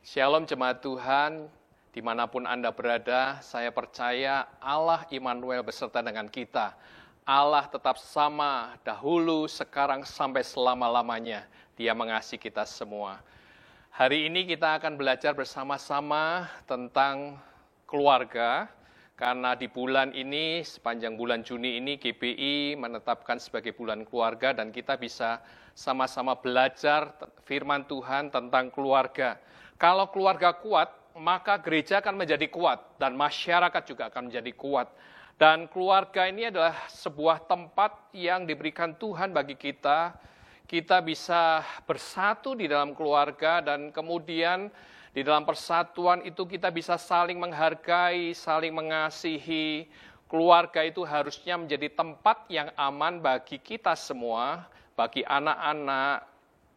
Shalom jemaat Tuhan, dimanapun Anda berada, saya percaya Allah Immanuel beserta dengan kita. Allah tetap sama dahulu, sekarang, sampai selama-lamanya. Dia mengasihi kita semua. Hari ini kita akan belajar bersama-sama tentang keluarga, karena di bulan ini, sepanjang bulan Juni ini, GBI menetapkan sebagai bulan keluarga, dan kita bisa sama-sama belajar firman Tuhan tentang keluarga. Kalau keluarga kuat, maka gereja akan menjadi kuat, dan masyarakat juga akan menjadi kuat. Dan keluarga ini adalah sebuah tempat yang diberikan Tuhan bagi kita. Kita bisa bersatu di dalam keluarga, dan kemudian di dalam persatuan itu kita bisa saling menghargai, saling mengasihi. Keluarga itu harusnya menjadi tempat yang aman bagi kita semua, bagi anak-anak,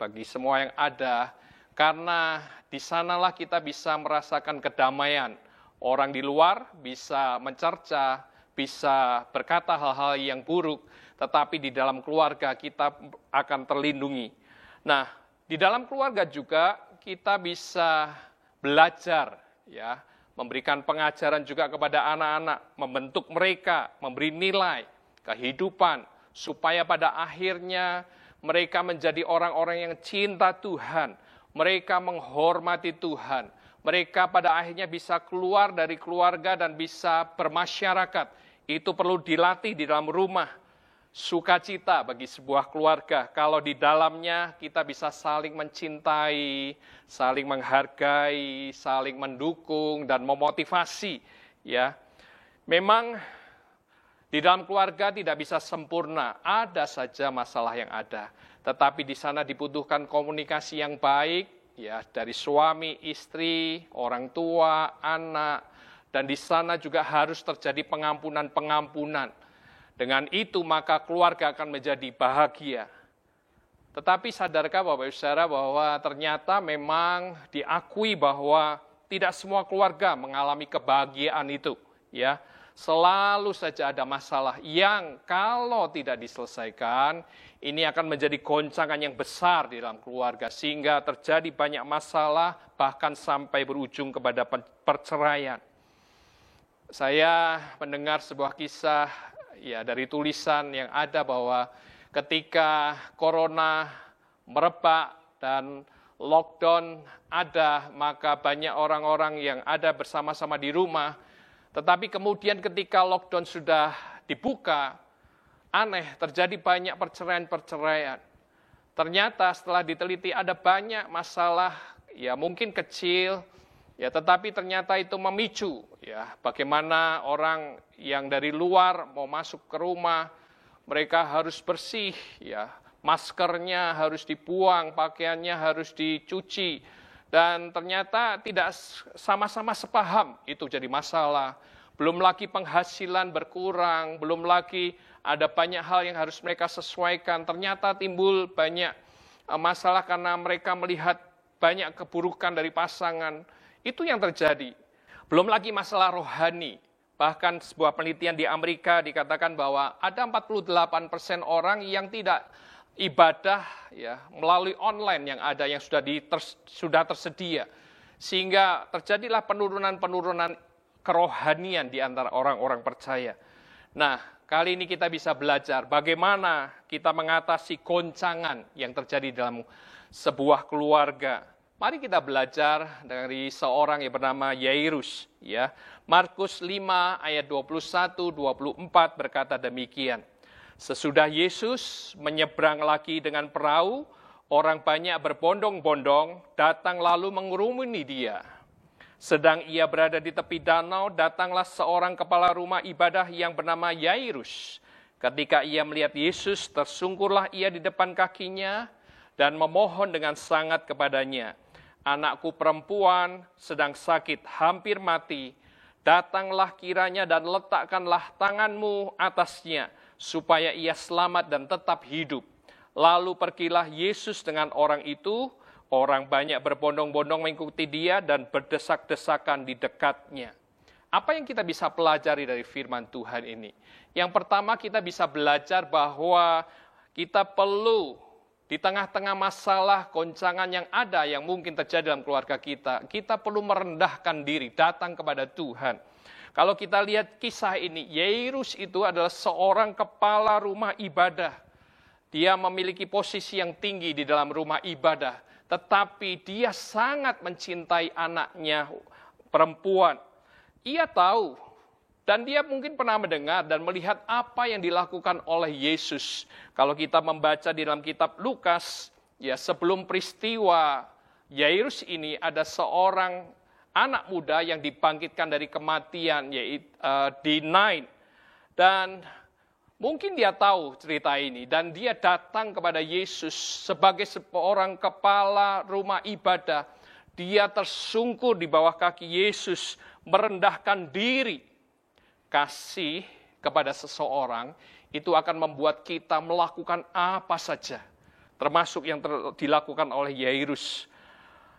bagi semua yang ada. Karena di sanalah kita bisa merasakan kedamaian. Orang di luar bisa mencerca, bisa berkata hal-hal yang buruk, tetapi di dalam keluarga kita akan terlindungi. Nah, di dalam keluarga juga kita bisa belajar, ya, memberikan pengajaran juga kepada anak-anak, membentuk mereka, memberi nilai, kehidupan, supaya pada akhirnya mereka menjadi orang-orang yang cinta Tuhan. Mereka menghormati Tuhan. Mereka pada akhirnya bisa keluar dari keluarga dan bisa bermasyarakat. Itu perlu dilatih di dalam rumah. Sukacita bagi sebuah keluarga. Kalau di dalamnya kita bisa saling mencintai, saling menghargai, saling mendukung, dan memotivasi. Ya, memang di dalam keluarga tidak bisa sempurna. Ada saja masalah yang ada. Tetapi di sana dibutuhkan komunikasi yang baik, ya, dari suami, istri, orang tua, anak, dan di sana juga harus terjadi pengampunan-pengampunan. Dengan itu maka keluarga akan menjadi bahagia. Tetapi sadarkah Bapak Ibu Saudara bahwa ternyata memang diakui bahwa tidak semua keluarga mengalami kebahagiaan itu, ya. Selalu saja ada masalah yang kalau tidak diselesaikan, ini akan menjadi goncangan yang besar di dalam keluarga, sehingga terjadi banyak masalah, bahkan sampai berujung kepada perceraian. Saya mendengar sebuah kisah, ya, dari tulisan yang ada bahwa ketika corona merebak dan lockdown ada, maka banyak orang-orang yang ada bersama-sama di rumah. Tetapi kemudian ketika lockdown sudah dibuka, aneh, terjadi banyak perceraian-perceraian. Ternyata setelah diteliti ada banyak masalah, ya mungkin kecil, ya tetapi ternyata itu memicu, ya, bagaimana orang yang dari luar mau masuk ke rumah, mereka harus bersih, ya, maskernya harus dibuang, pakaiannya harus dicuci. Dan ternyata tidak sama-sama sepaham, itu jadi masalah. Belum lagi penghasilan berkurang, belum lagi ada banyak hal yang harus mereka sesuaikan. Ternyata timbul banyak masalah karena mereka melihat banyak keburukan dari pasangan. Itu yang terjadi. Belum lagi masalah rohani. Bahkan sebuah penelitian di Amerika dikatakan bahwa ada 48% orang yang tidak ibadah, ya, melalui online yang ada, yang sudah tersedia, sehingga terjadilah penurunan kerohanian di antara orang-orang percaya. Nah, kali ini kita bisa belajar bagaimana kita mengatasi goncangan yang terjadi dalam sebuah keluarga. Mari kita belajar dari seorang yang bernama Yairus, ya. Markus 5 ayat 21-24 berkata demikian. Sesudah Yesus menyeberang lagi dengan perahu, orang banyak berbondong-bondong datang lalu mengerumuni dia. Sedang ia berada di tepi danau, datanglah seorang kepala rumah ibadah yang bernama Yairus. Ketika ia melihat Yesus, tersungkurlah ia di depan kakinya dan memohon dengan sangat kepadanya. Anakku perempuan sedang sakit, hampir mati. Datanglah kiranya dan letakkanlah tanganmu atasnya, supaya ia selamat dan tetap hidup. Lalu pergilah Yesus dengan orang itu, orang banyak berbondong-bondong mengikuti dia dan berdesak-desakan di dekatnya. Apa yang kita bisa pelajari dari firman Tuhan ini? Yang pertama, kita bisa belajar bahwa kita perlu di tengah-tengah masalah, goncangan yang ada yang mungkin terjadi dalam keluarga kita, kita perlu merendahkan diri, datang kepada Tuhan. Kalau kita lihat kisah ini, Yairus itu adalah seorang kepala rumah ibadah. Dia memiliki posisi yang tinggi di dalam rumah ibadah, tetapi dia sangat mencintai anaknya perempuan. Ia tahu, dan dia mungkin pernah mendengar dan melihat apa yang dilakukan oleh Yesus. Kalau kita membaca di dalam kitab Lukas, ya sebelum peristiwa Yairus ini ada seorang anak muda yang dibangkitkan dari kematian, yaitu di Nain. Dan mungkin dia tahu cerita ini dan dia datang kepada Yesus sebagai seorang kepala rumah ibadah. Dia tersungkur di bawah kaki Yesus, merendahkan diri. Kasih kepada seseorang itu akan membuat kita melakukan apa saja, termasuk yang dilakukan oleh Yairus.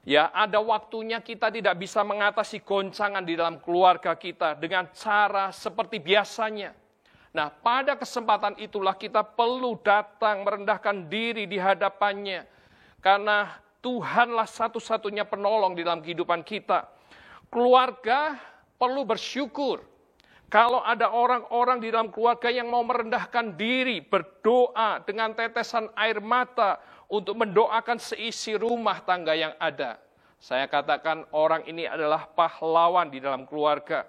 Ya, ada waktunya kita tidak bisa mengatasi goncangan di dalam keluarga kita dengan cara seperti biasanya. Nah, pada kesempatan itulah kita perlu datang merendahkan diri di hadapannya, karena Tuhanlah satu-satunya penolong di dalam kehidupan kita. Keluarga perlu bersyukur kalau ada orang-orang di dalam keluarga yang mau merendahkan diri, berdoa dengan tetesan air mata untuk mendoakan seisi rumah tangga yang ada. Saya katakan orang ini adalah pahlawan di dalam keluarga.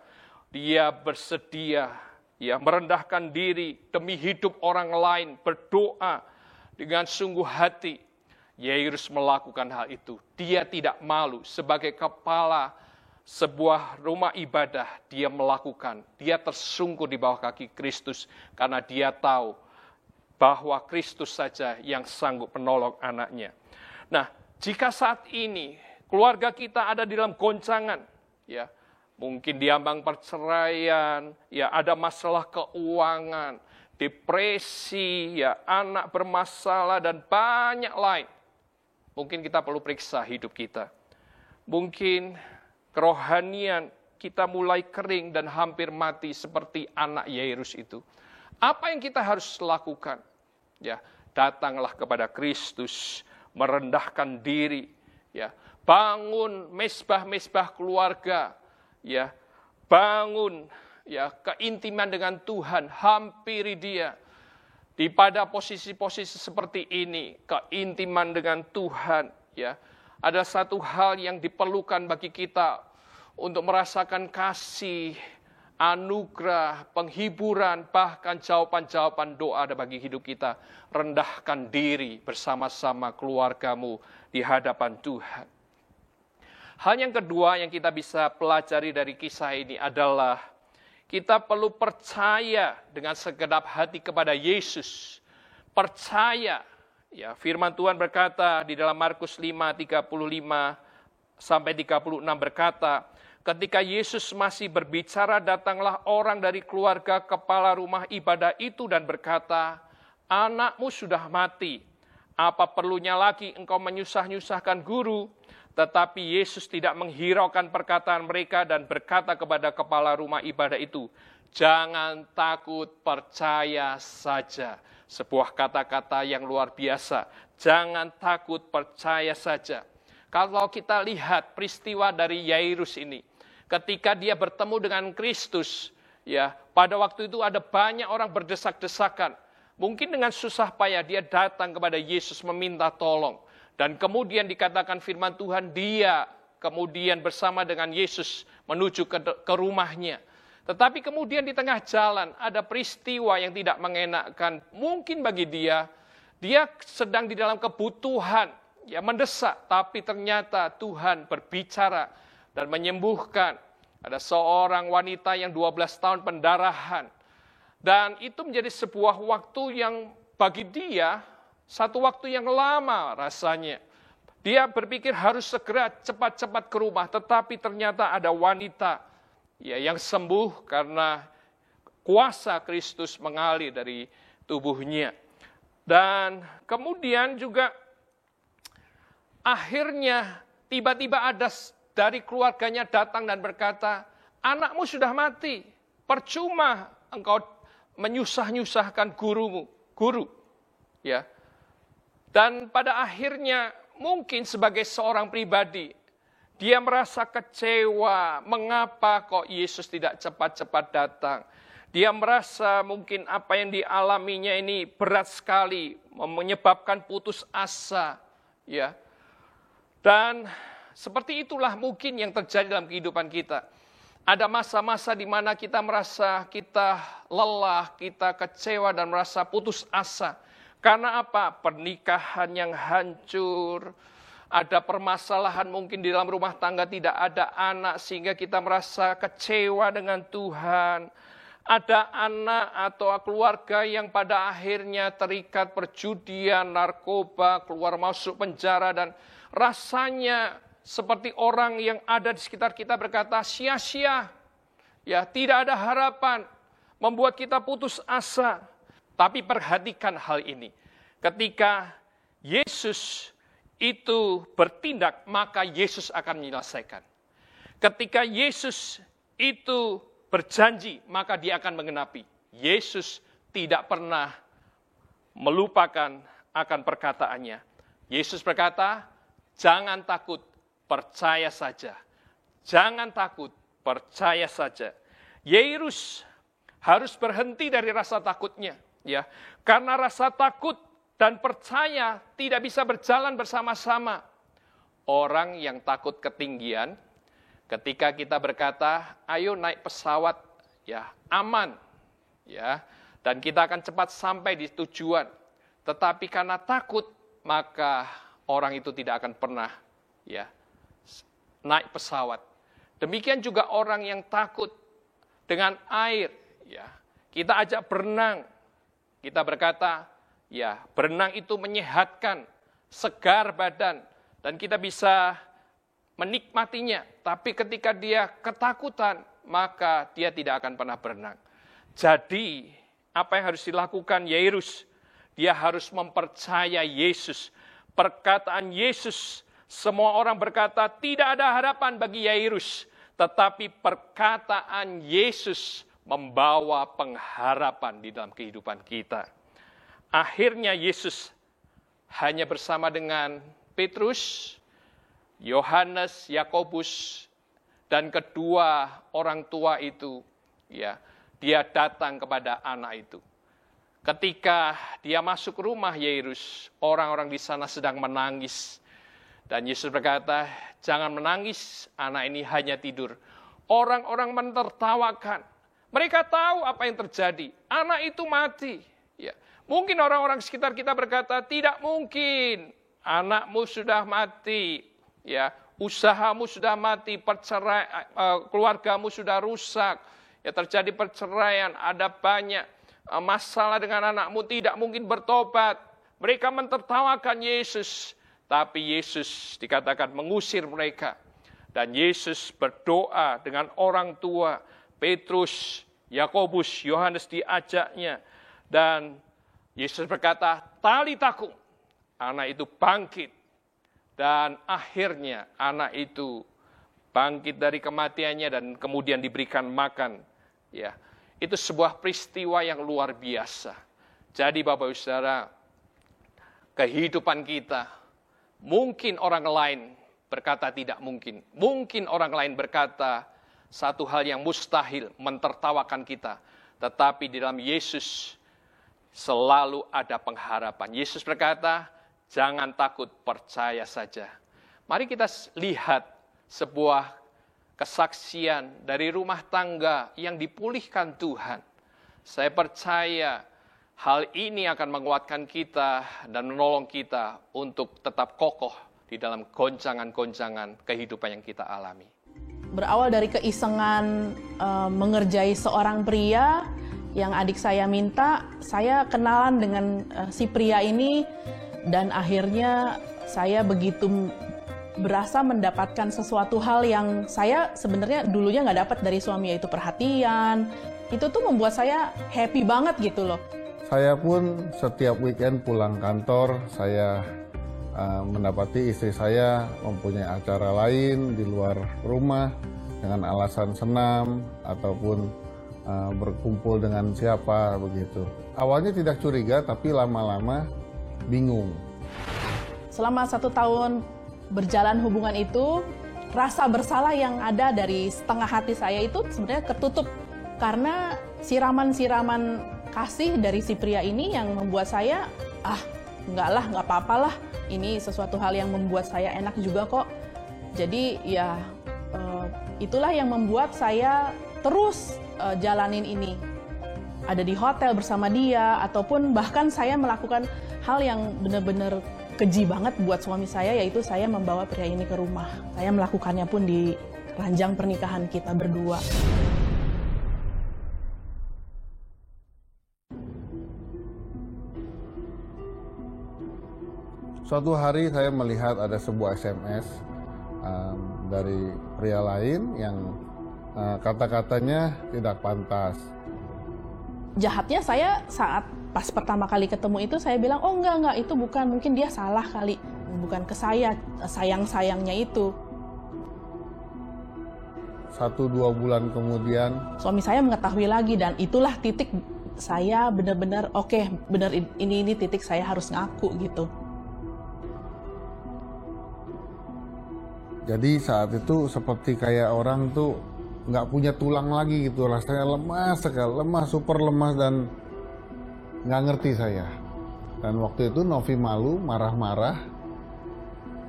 Dia bersedia, ya, merendahkan diri demi hidup orang lain, berdoa dengan sungguh hati. Yairus melakukan hal itu. Dia tidak malu sebagai kepala sebuah rumah ibadah, dia melakukan. Dia tersungkur di bawah kaki Kristus karena dia tahu bahwa Kristus saja yang sanggup menolong anaknya. Nah, jika saat ini keluarga kita ada di dalam goncangan, ya, mungkin diambang perceraian, ya, ada masalah keuangan, depresi, ya, anak bermasalah dan banyak lain. Mungkin kita perlu periksa hidup kita. Mungkin kerohanian kita mulai kering dan hampir mati seperti anak Yairus itu. Apa yang kita harus lakukan? Ya, datanglah kepada Kristus, merendahkan diri, ya. Bangun mezbah-mezbah keluarga, ya. Bangun, ya, keintiman dengan Tuhan, hampiri Dia. Pada posisi-posisi seperti ini, keintiman dengan Tuhan, ya. Ada satu hal yang diperlukan bagi kita untuk merasakan kasih, anugerah, penghiburan, bahkan jawaban-jawaban doa bagi hidup kita. Rendahkan diri bersama-sama keluargamu di hadapan Tuhan. Hal yang kedua yang kita bisa pelajari dari kisah ini adalah kita perlu percaya dengan segenap hati kepada Yesus. Percaya. Ya, firman Tuhan berkata di dalam Markus 5:35 sampai 36 berkata, ketika Yesus masih berbicara, datanglah orang dari keluarga kepala rumah ibadah itu dan berkata, anakmu sudah mati, apa perlunya lagi engkau menyusah-nyusahkan guru? Tetapi Yesus tidak menghiraukan perkataan mereka dan berkata kepada kepala rumah ibadah itu, jangan takut, percaya saja. Sebuah kata-kata yang luar biasa. Jangan takut, percaya saja. Kalau kita lihat peristiwa dari Yairus ini, ketika dia bertemu dengan Kristus, ya, pada waktu itu ada banyak orang berdesak-desakan. Mungkin dengan susah payah dia datang kepada Yesus meminta tolong. Dan kemudian dikatakan firman Tuhan, dia kemudian bersama dengan Yesus menuju ke rumahnya. Tetapi kemudian di tengah jalan ada peristiwa yang tidak mengenakkan. Mungkin bagi dia sedang di dalam kebutuhan, ya, mendesak. Tapi ternyata Tuhan berbicara dan menyembuhkan. Ada seorang wanita yang 12 tahun pendarahan. Dan itu menjadi sebuah waktu yang bagi dia, satu waktu yang lama rasanya. Dia berpikir harus segera cepat-cepat ke rumah. Tetapi ternyata ada wanita, ya, yang sembuh karena kuasa Kristus mengalir dari tubuhnya. Dan kemudian juga akhirnya tiba-tiba ada dari keluarganya datang dan berkata, anakmu sudah mati, percuma engkau menyusah-nyusahkan guru. Ya. Dan pada akhirnya mungkin sebagai seorang pribadi, dia merasa kecewa, mengapa kok Yesus tidak cepat-cepat datang. Dia merasa mungkin apa yang dialaminya ini berat sekali, menyebabkan putus asa. Ya. Dan seperti itulah mungkin yang terjadi dalam kehidupan kita. Ada masa-masa di mana kita merasa kita lelah, kita kecewa dan merasa putus asa. Karena apa? Pernikahan yang hancur, ada permasalahan mungkin di dalam rumah tangga, tidak ada anak sehingga kita merasa kecewa dengan Tuhan. Ada anak atau keluarga yang pada akhirnya terikat perjudian, narkoba, keluar masuk penjara dan rasanya seperti orang yang ada di sekitar kita berkata sia-sia. Ya, tidak ada harapan, membuat kita putus asa. Tapi perhatikan hal ini. Ketika Yesus itu bertindak, maka Yesus akan menyelesaikan. Ketika Yesus itu berjanji, maka dia akan mengenapi. Yesus tidak pernah melupakan akan perkataannya. Yesus berkata, jangan takut, percaya saja. Jangan takut, percaya saja. Yairus harus berhenti dari rasa takutnya. Ya, karena rasa takut dan percaya tidak bisa berjalan bersama-sama. Orang yang takut ketinggian, ketika kita berkata, ayo naik pesawat, ya aman, ya, dan kita akan cepat sampai di tujuan. Tetapi karena takut, maka orang itu tidak akan pernah, ya, naik pesawat. Demikian juga orang yang takut dengan air, ya, kita ajak berenang. Kita berkata, ya berenang itu menyehatkan, segar badan, dan kita bisa menikmatinya. Tapi ketika dia ketakutan, maka dia tidak akan pernah berenang. Jadi, apa yang harus dilakukan Yairus? Dia harus mempercaya Yesus. Perkataan Yesus, semua orang berkata tidak ada harapan bagi Yairus. Tetapi perkataan Yesus membawa pengharapan di dalam kehidupan kita. Akhirnya Yesus hanya bersama dengan Petrus, Yohanes, Yakobus, dan kedua orang tua itu, ya, dia datang kepada anak itu. Ketika dia masuk rumah Yairus, orang-orang di sana sedang menangis. Dan Yesus berkata, jangan menangis, anak ini hanya tidur. Orang-orang mentertawakan. Mereka tahu apa yang terjadi. Anak itu mati. Ya. Mungkin orang-orang sekitar kita berkata, tidak mungkin. Anakmu sudah mati. Ya. Usahamu sudah mati. Keluargamu sudah rusak. Ya, terjadi perceraian. Ada banyak masalah dengan anakmu. Tidak mungkin bertobat. Mereka mentertawakan Yesus. Tapi Yesus dikatakan mengusir mereka. Dan Yesus berdoa dengan orang tua. Petrus, Yakobus, Yohanes diajaknya. Dan Yesus berkata, talitakum. Anak itu bangkit. Dan akhirnya anak itu bangkit dari kematiannya dan kemudian diberikan makan. Ya, itu sebuah peristiwa yang luar biasa. Jadi Bapak Ibu Saudara, kehidupan kita, mungkin orang lain berkata tidak mungkin. Mungkin orang lain berkata satu hal yang mustahil, mentertawakan kita. Tetapi di dalam Yesus selalu ada pengharapan. Yesus berkata, jangan takut, percaya saja. Mari kita lihat sebuah kesaksian dari rumah tangga yang dipulihkan Tuhan. Saya percaya hal ini akan menguatkan kita dan menolong kita untuk tetap kokoh di dalam goncangan-goncangan kehidupan yang kita alami. Berawal dari keisengan mengerjai seorang pria yang adik saya minta, saya kenalan dengan si pria ini dan akhirnya saya begitu berasa mendapatkan sesuatu hal yang saya sebenarnya dulunya nggak dapat dari suami, yaitu perhatian. Itu tuh membuat saya happy banget gitu loh. Saya pun setiap weekend pulang kantor, saya mendapati istri saya mempunyai acara lain di luar rumah dengan alasan senam ataupun berkumpul dengan siapa begitu. Awalnya tidak curiga, tapi lama-lama bingung. selama 1 tahun berjalan hubungan itu, rasa bersalah yang ada dari setengah hati saya itu sebenarnya tertutup. Karena siraman-siraman kasih dari si pria ini yang membuat saya, enggak lah, enggak apa-apalah. Ini sesuatu hal yang membuat saya enak juga kok. Jadi ya itulah yang membuat saya terus jalanin ini. Ada di hotel bersama dia, ataupun bahkan saya melakukan hal yang benar-benar keji banget buat suami saya, yaitu saya membawa pria ini ke rumah. Saya melakukannya pun di ranjang pernikahan kita berdua. Suatu hari saya melihat ada sebuah SMS dari pria lain yang kata-katanya tidak pantas. Jahatnya saya saat pas pertama kali ketemu itu saya bilang, oh enggak, itu bukan, mungkin dia salah kali. Bukan ke saya, sayang-sayangnya itu. 1-2 bulan kemudian, suami saya mengetahui lagi, dan itulah titik saya benar-benar, oke, benar ini titik saya harus ngaku gitu. Jadi saat itu seperti kayak orang tuh nggak punya tulang lagi gitu, rasanya lemas sekali, super lemas, dan nggak ngerti saya. Dan waktu itu Novi malu, marah-marah,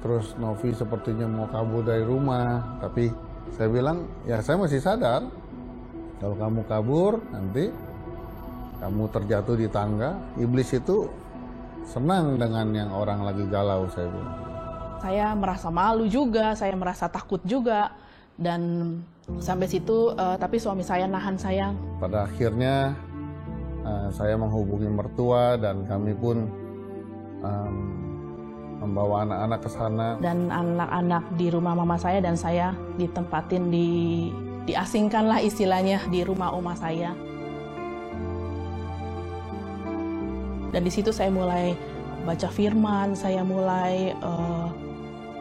terus Novi sepertinya mau kabur dari rumah, tapi saya bilang, ya saya masih sadar, kalau kamu kabur nanti kamu terjatuh di tangga. Iblis itu senang dengan yang orang lagi galau, saya bilang. Saya merasa malu juga, saya merasa takut juga, dan sampai situ, tapi suami saya nahan saya. Pada akhirnya saya menghubungi mertua, dan kami pun membawa anak-anak ke sana. Dan anak-anak di rumah mama saya, dan saya ditempatin diasingkan lah istilahnya di rumah oma saya. Dan di situ saya mulai baca firman, saya mulai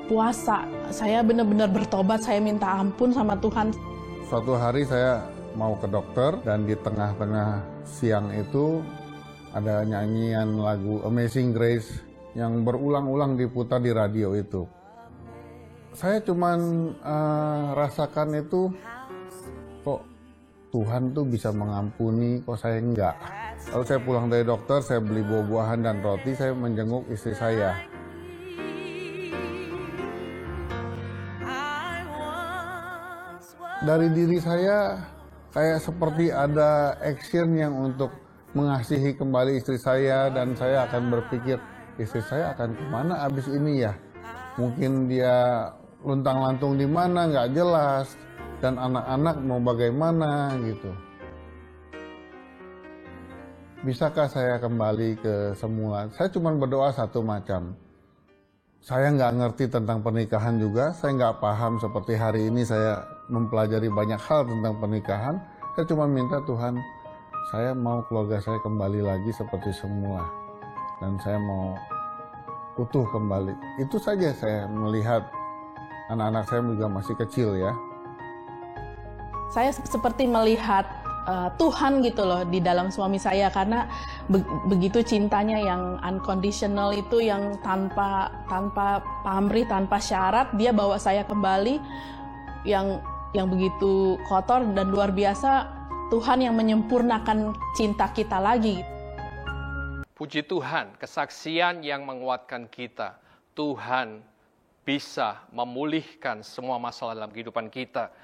puasa, saya benar-benar bertobat, saya minta ampun sama Tuhan. Suatu hari saya mau ke dokter, dan di tengah-tengah siang itu ada nyanyian lagu Amazing Grace yang berulang-ulang diputar di radio itu. Saya cuman rasakan itu, kok Tuhan tuh bisa mengampuni, kok saya enggak. Lalu saya pulang dari dokter, saya beli buah-buahan dan roti, saya menjenguk istri saya. Dari diri saya kayak seperti ada action yang untuk mengasihi kembali istri saya, dan saya akan berpikir, istri saya akan kemana abis ini ya? Mungkin dia luntang-lantung di mana, nggak jelas, dan anak-anak mau bagaimana gitu. Bisakah saya kembali ke semula? Saya cuma berdoa satu macam. Saya nggak ngerti tentang pernikahan juga, saya nggak paham seperti hari ini saya mempelajari banyak hal tentang pernikahan. Saya cuma minta, Tuhan, saya mau keluarga saya kembali lagi seperti semula. Dan saya mau utuh kembali. Itu saja. Saya melihat anak-anak saya juga masih kecil ya. Saya seperti melihat Tuhan gitu loh di dalam suami saya, karena begitu cintanya yang unconditional itu, yang tanpa pamrih, tanpa syarat, dia bawa saya kembali, yang begitu kotor dan luar biasa. Tuhan yang menyempurnakan cinta kita lagi. Puji Tuhan, kesaksian yang menguatkan kita. Tuhan bisa memulihkan semua masalah dalam kehidupan kita.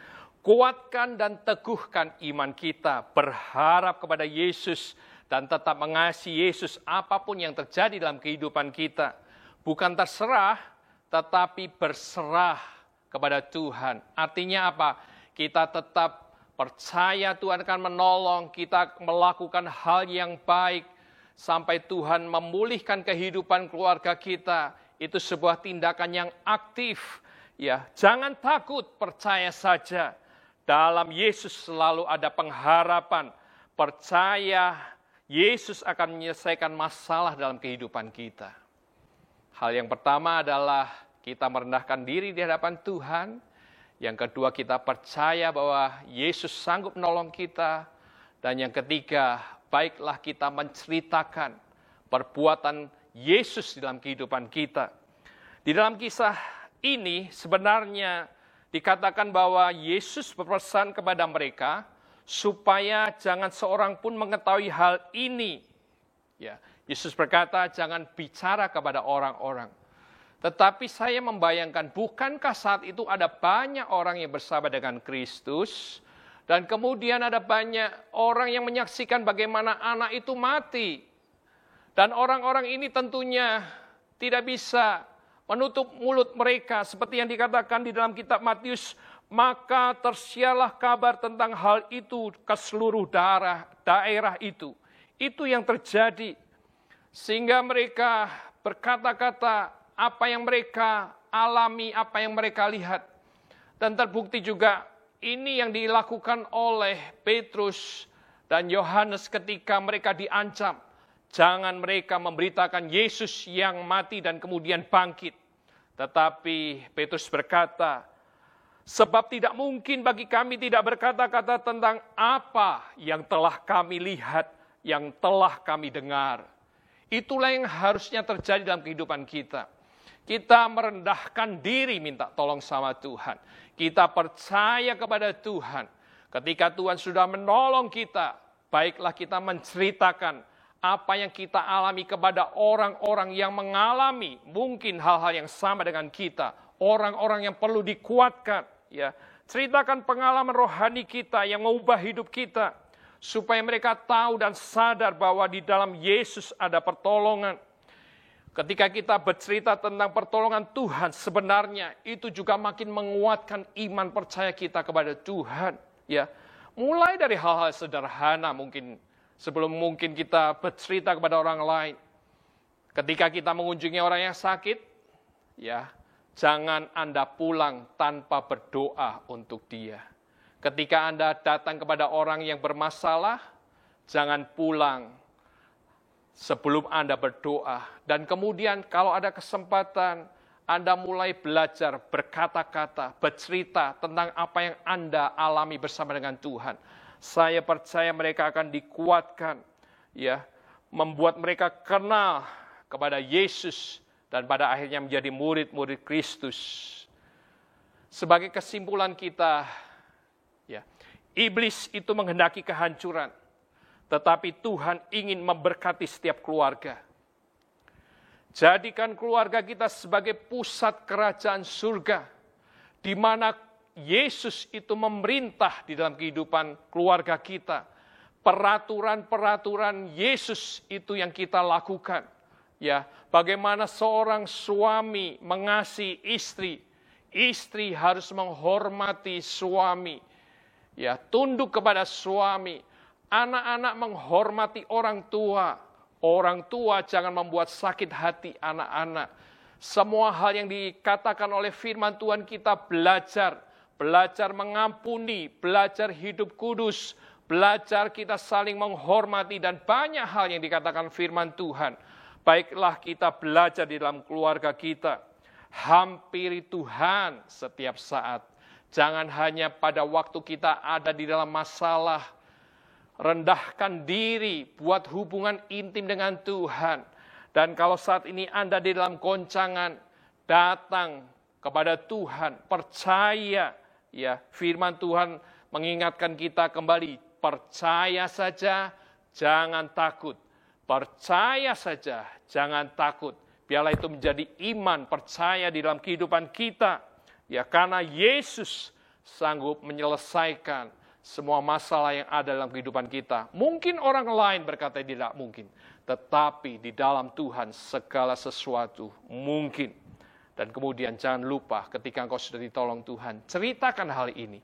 Kuatkan dan teguhkan iman kita, berharap kepada Yesus, dan tetap mengasihi Yesus apapun yang terjadi dalam kehidupan kita. Bukan terserah, tetapi berserah kepada Tuhan. Artinya apa? Kita tetap percaya Tuhan akan menolong, kita melakukan hal yang baik, sampai Tuhan memulihkan kehidupan keluarga kita. Itu sebuah tindakan yang aktif. Ya, jangan takut, percaya saja. Dalam Yesus selalu ada pengharapan. Percaya Yesus akan menyelesaikan masalah dalam kehidupan kita. Hal yang pertama adalah kita merendahkan diri di hadapan Tuhan. Yang kedua, kita percaya bahwa Yesus sanggup menolong kita. Dan yang ketiga, baiklah kita menceritakan perbuatan Yesus dalam kehidupan kita. Di dalam kisah ini sebenarnya dikatakan bahwa Yesus berpesan kepada mereka supaya jangan seorang pun mengetahui hal ini. Ya, Yesus berkata, jangan bicara kepada orang-orang. Tetapi saya membayangkan, bukankah saat itu ada banyak orang yang bersama dengan Kristus, dan kemudian ada banyak orang yang menyaksikan bagaimana anak itu mati. Dan orang-orang ini tentunya tidak bisa menutup mulut mereka, seperti yang dikatakan di dalam kitab Matius, maka tersiarlah kabar tentang hal itu ke seluruh daerah itu. Itu yang terjadi. Sehingga mereka berkata-kata apa yang mereka alami, apa yang mereka lihat. Dan terbukti juga ini yang dilakukan oleh Petrus dan Yohanes ketika mereka diancam. Jangan mereka memberitakan Yesus yang mati dan kemudian bangkit. Tetapi Petrus berkata, sebab tidak mungkin bagi kami tidak berkata-kata tentang apa yang telah kami lihat, yang telah kami dengar. Itulah yang harusnya terjadi dalam kehidupan kita. Kita merendahkan diri minta tolong sama Tuhan. Kita percaya kepada Tuhan. Ketika Tuhan sudah menolong kita, baiklah kita menceritakan apa yang kita alami kepada orang-orang yang mengalami mungkin hal-hal yang sama dengan kita. Orang-orang yang perlu dikuatkan. Ya, ceritakan pengalaman rohani kita yang mengubah hidup kita. Supaya mereka tahu dan sadar bahwa di dalam Yesus ada pertolongan. Ketika kita bercerita tentang pertolongan Tuhan, sebenarnya itu juga makin menguatkan iman percaya kita kepada Tuhan. Ya, mulai dari hal-hal sederhana sebelum mungkin kita bercerita kepada orang lain. Ketika kita mengunjungi orang yang sakit, ya, jangan Anda pulang tanpa berdoa untuk dia. Ketika Anda datang kepada orang yang bermasalah, jangan pulang sebelum Anda berdoa. Dan kemudian kalau ada kesempatan, Anda mulai belajar berkata-kata, bercerita tentang apa yang Anda alami bersama dengan Tuhan. Saya percaya mereka akan dikuatkan, ya, membuat mereka kenal kepada Yesus dan pada akhirnya menjadi murid-murid Kristus. Sebagai kesimpulan kita, ya, iblis itu menghendaki kehancuran. Tetapi Tuhan ingin memberkati setiap keluarga. Jadikan keluarga kita sebagai pusat kerajaan surga, di mana Yesus itu memerintah di dalam kehidupan keluarga kita. Peraturan-peraturan Yesus itu yang kita lakukan. Ya, bagaimana seorang suami mengasihi istri, istri harus menghormati suami. Ya, tunduk kepada suami. Anak-anak menghormati orang tua. Orang tua jangan membuat sakit hati anak-anak. Semua hal yang dikatakan oleh firman Tuhan kita belajar. Belajar mengampuni, belajar hidup kudus. Belajar kita saling menghormati dan banyak hal yang dikatakan firman Tuhan. Baiklah kita belajar di dalam keluarga kita. Hampiri Tuhan setiap saat. Jangan hanya pada waktu kita ada di dalam masalah. Rendahkan diri, buat hubungan intim dengan Tuhan. Dan kalau saat ini Anda di dalam goncangan, datang kepada Tuhan, percaya, ya, firman Tuhan mengingatkan kita kembali, percaya saja, jangan takut. Percaya saja, jangan takut. Biarlah itu menjadi iman, percaya di dalam kehidupan kita. Ya, karena Yesus sanggup menyelesaikan semua masalah yang ada dalam kehidupan kita. Mungkin orang lain berkata tidak mungkin. Tetapi di dalam Tuhan segala sesuatu mungkin. Dan kemudian jangan lupa ketika engkau sudah ditolong Tuhan, ceritakan hal ini.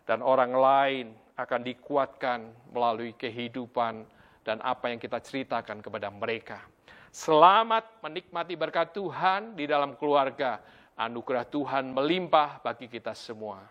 Dan orang lain akan dikuatkan melalui kehidupan dan apa yang kita ceritakan kepada mereka. Selamat menikmati berkat Tuhan di dalam keluarga. Anugerah Tuhan melimpah bagi kita semua.